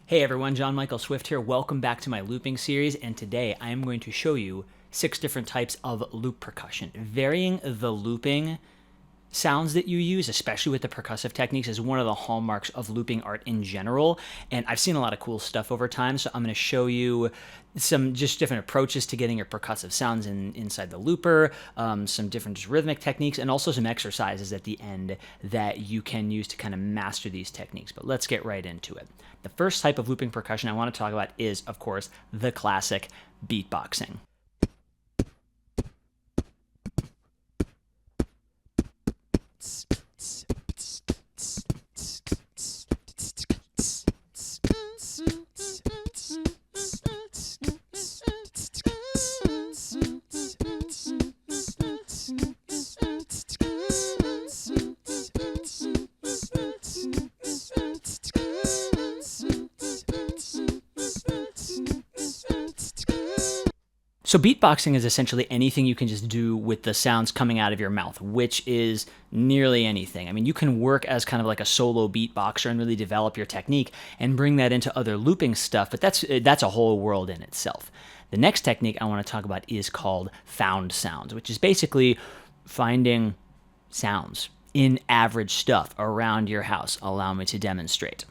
Hey everyone, John Michael Swift here. Welcome back to my looping series, and today I am going to show you 6 different types of loop percussion. Varying the looping sounds that you use, especially with the percussive techniques, is one of the hallmarks of looping art in general, and I've seen a lot of cool stuff over time, so I'm going to show you some just different approaches to getting your percussive sounds inside the looper, some different just rhythmic techniques, and also some exercises at the end that you can use to kind of master these techniques. But let's get right into it. The first type of looping percussion I want to talk about is, of course, the classic beatboxing. So beatboxing is essentially anything you can just do with the sounds coming out of your mouth, which is nearly anything. I mean, you can work as kind of like a solo beatboxer and really develop your technique and bring that into other looping stuff, but that's a whole world in itself. The next technique I want to talk about is called found sounds, which is basically finding sounds in average stuff around your house. Allow me to demonstrate.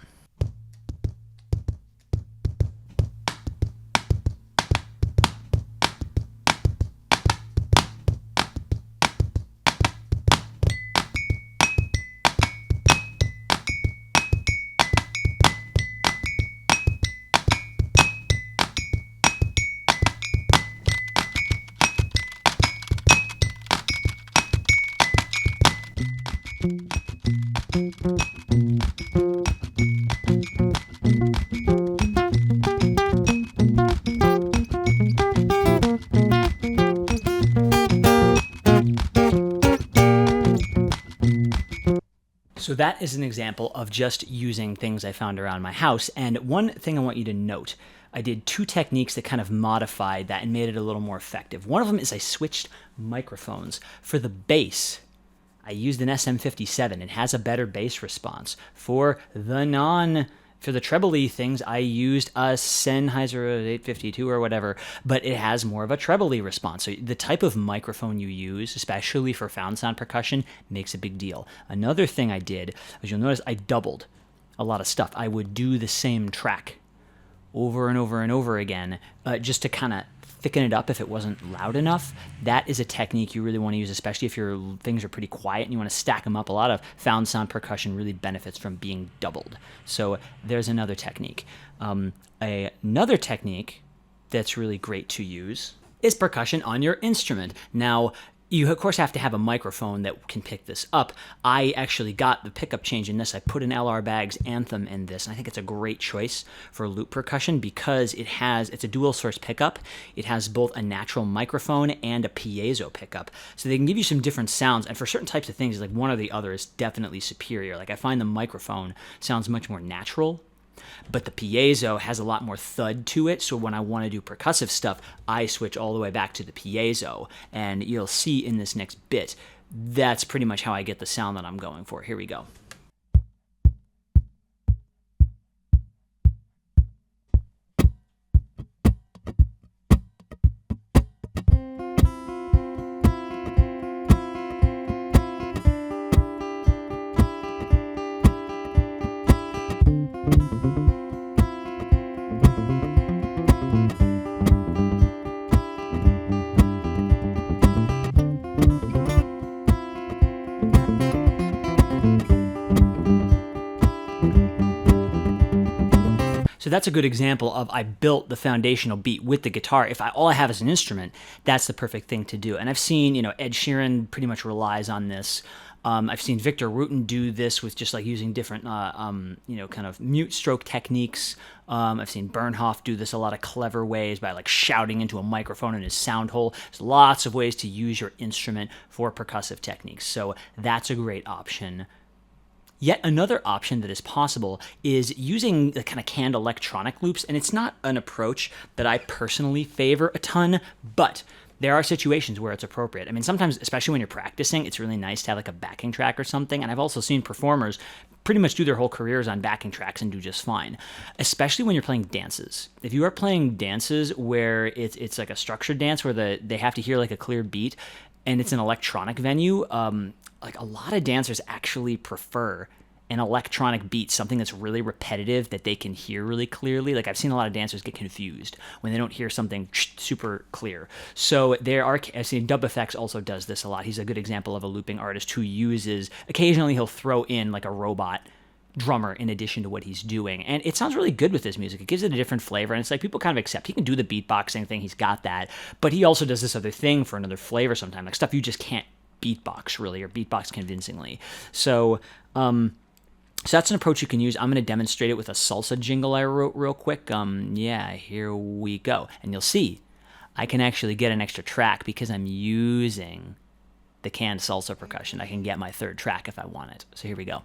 So that is an example of just using things I found around my house. And one thing I want you to note, I did 2 techniques that kind of modified that and made it a little more effective. One of them is I switched microphones. For the bass, I used an SM57. It has a better bass response. For the treble-y things, I used a Sennheiser 852 or whatever, but it has more of a treble-y response. So the type of microphone you use, especially for found sound percussion, makes a big deal. Another thing I did, as you'll notice, I doubled a lot of stuff. I would do the same track over and over and over again, just to kind of thicken it up if it wasn't loud enough. That is a technique you really want to use, especially if your things are pretty quiet and you want to stack them up. A lot of found sound percussion really benefits from being doubled. So there's another technique. Another technique that's really great to use is percussion on your instrument. Now, you, of course, have to have a microphone that can pick this up. I actually got the pickup change in this. I put an LR Baggs Anthem in this, and I think it's a great choice for loop percussion because it's a dual source pickup. It has both a natural microphone and a piezo pickup. So they can give you some different sounds, and for certain types of things, like one or the other is definitely superior. Like I find the microphone sounds much more natural, but the piezo has a lot more thud to it, so when I want to do percussive stuff, I switch all the way back to the piezo, and you'll see in this next bit, that's pretty much how I get the sound that I'm going for. Here we go. So that's a good example of I built the foundational beat with the guitar. If all I have is an instrument, that's the perfect thing to do. And I've seen, Ed Sheeran pretty much relies on this. I've seen Victor Wooten do this with just like using different, kind of mute stroke techniques. I've seen Bernhoft do this a lot of clever ways by like shouting into a microphone in his sound hole. There's lots of ways to use your instrument for percussive techniques. So that's a great option. Yet another option that is possible is using the kind of canned electronic loops, and it's not an approach that I personally favor a ton, but there are situations where it's appropriate. I mean, sometimes, especially when you're practicing, it's really nice to have like a backing track or something. And I've also seen performers pretty much do their whole careers on backing tracks and do just fine, especially when you're playing dances. If you are playing dances where it's like a structured dance where they have to hear like a clear beat and it's an electronic venue, like a lot of dancers actually prefer an electronic beat, something that's really repetitive that they can hear really clearly. Like I've seen a lot of dancers get confused when they don't hear something super clear. So I've seen Dub Effects also does this a lot. He's a good example of a looping artist who occasionally he'll throw in like a robot drummer in addition to what he's doing. And it sounds really good with his music. It gives it a different flavor. And it's like people kind of accept. He can do the beatboxing thing. He's got that. But he also does this other thing for another flavor sometimes, like stuff you just can't beatbox really or beatbox convincingly. So that's an approach you can use. I'm going to demonstrate it with a salsa jingle I wrote real quick. Yeah, here we go. And you'll see I can actually get an extra track because I'm using the canned salsa percussion. I can get my third track if I want it. So here we go.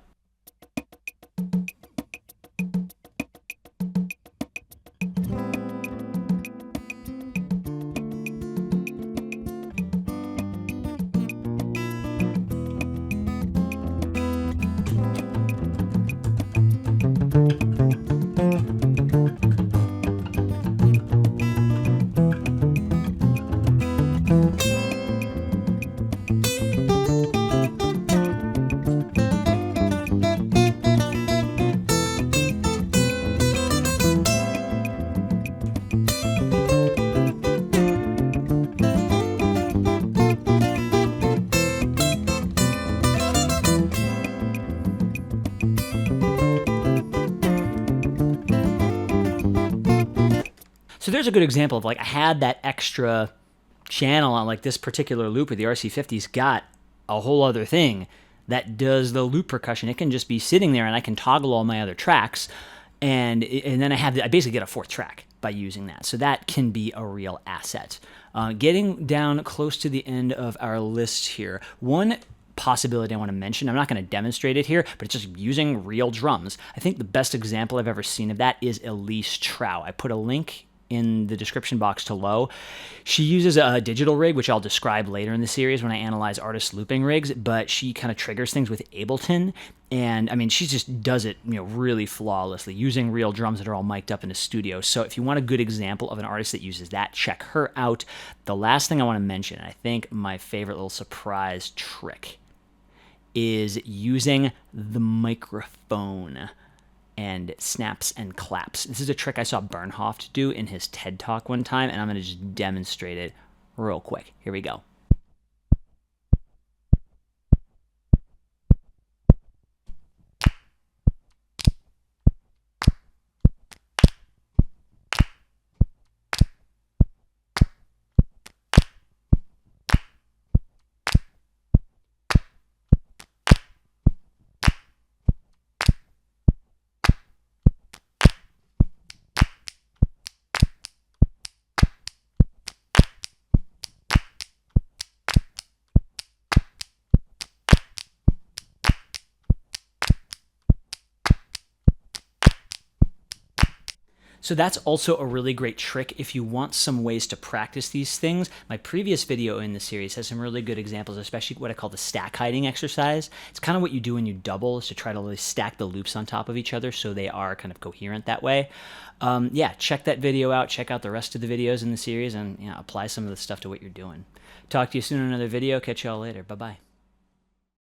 So there's a good example of like I had that extra channel on like this particular looper. The RC50's got a whole other thing that does the loop percussion. It can just be sitting there and I can toggle all my other tracks and then I basically get a fourth track by using that. So that can be a real asset. Getting down close to the end of our list here. One possibility I want to mention, I'm not going to demonstrate it here, but it's just using real drums. I think the best example I've ever seen of that is Elise Trow. I put a link in the description box below. She uses a digital rig, which I'll describe later in the series when I analyze artist looping rigs, but she kind of triggers things with Ableton. And I mean, she just does it, really flawlessly using real drums that are all mic'd up in a studio. So if you want a good example of an artist that uses that, check her out. The last thing I want to mention, I think my favorite little surprise trick is using the microphone and snaps and claps. This is a trick I saw Bernhoft do in his TED Talk one time, and I'm going to just demonstrate it real quick. Here we go. So that's also a really great trick if you want some ways to practice these things. My previous video in the series has some really good examples, especially what I call the stack hiding exercise. It's kind of what you do when you double, is to try to really stack the loops on top of each other so they are kind of coherent that way. Yeah, check that video out. Check out the rest of the videos in the series and apply some of the stuff to what you're doing. Talk to you soon in another video. Catch y'all later. Bye-bye.